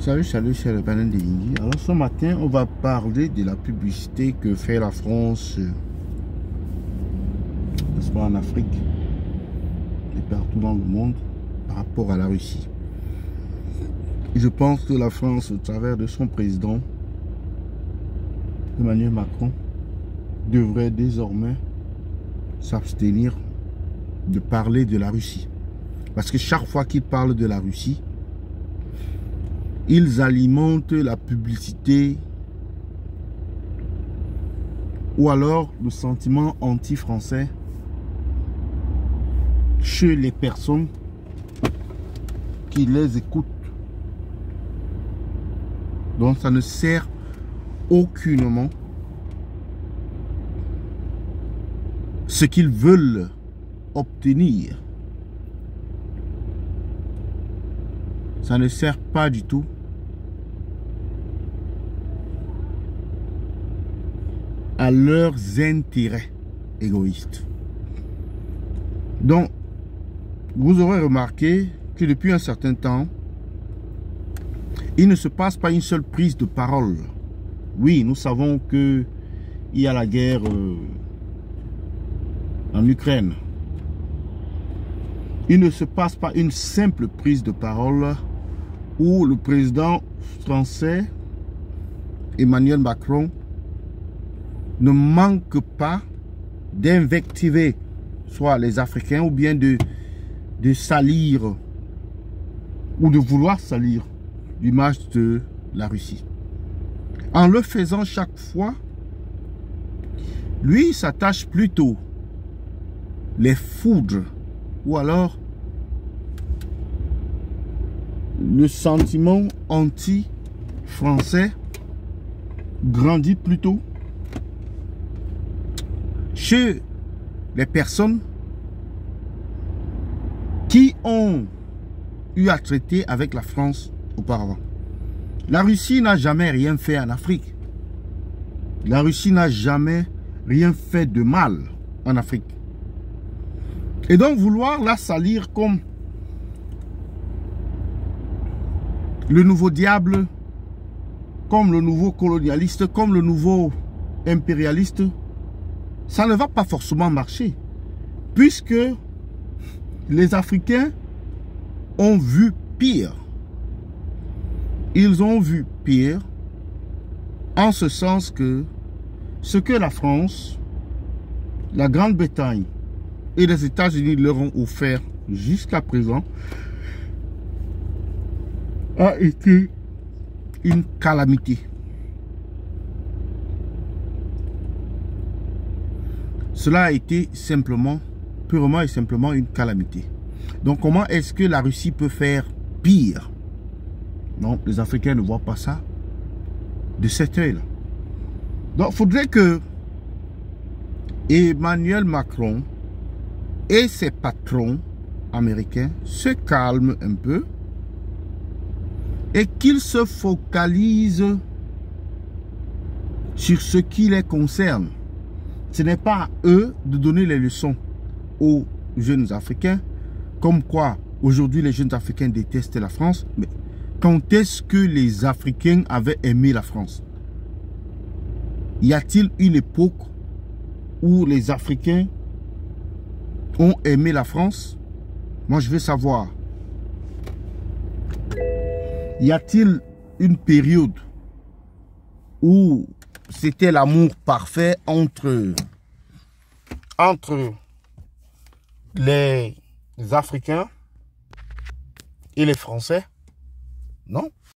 Salut, c'est le panel de Yingi. Alors ce matin, on va parler de la publicité que fait la France, n'est-ce pas, en Afrique et partout dans le monde par rapport à la Russie. Je pense que la France, au travers de son président, Emmanuel Macron, devrait désormais s'abstenir de parler de la Russie. Parce que chaque fois qu'il parle de la Russie, ils alimentent la publicité ou alors le sentiment anti-français chez les personnes qui les écoutent. Donc ça ne sert aucunement ce qu'ils veulent obtenir. Ça ne sert pas du tout à leurs intérêts égoïstes. Donc, vous aurez remarqué que depuis un certain temps, il ne se passe pas une seule prise de parole. Oui, nous savons qu'il y a la guerre en Ukraine. Il ne se passe pas une simple prise de parole où le président français Emmanuel Macron ne manque pas d'invectiver soit les Africains ou bien de salir ou de vouloir salir l'image de la Russie. En le faisant chaque fois, lui s'attache plutôt les foudres ou alors le sentiment anti-français grandit plutôt chez les personnes qui ont eu à traiter avec la France auparavant. La Russie n'a jamais rien fait en Afrique. La Russie n'a jamais rien fait de mal en Afrique. Et donc vouloir la salir comme le nouveau diable, comme le nouveau colonialiste, comme le nouveau impérialiste, ça ne va pas forcément marcher. Puisque les Africains ont vu pire. Ils ont vu pire en ce sens que ce que la France, la Grande-Bretagne et les États-Unis leur ont offert jusqu'à présent a été une calamité. Cela a été simplement, purement et simplement une calamité. Donc comment est-ce que la Russie peut faire pire? Non, les Africains ne voient pas ça de cet œil-là. Donc il faudrait que Emmanuel Macron et ses patrons américains se calment un peu et qu'ils se focalisent sur ce qui les concerne. Ce n'est pas à eux de donner les leçons aux jeunes Africains, comme quoi aujourd'hui les jeunes Africains détestent la France. Mais quand est-ce que les Africains avaient aimé la France? Y a-t-il une époque où les Africains ont aimé la France? Moi je veux savoir. Y a-t-il une période où c'était l'amour parfait entre les Africains et les Français? Non.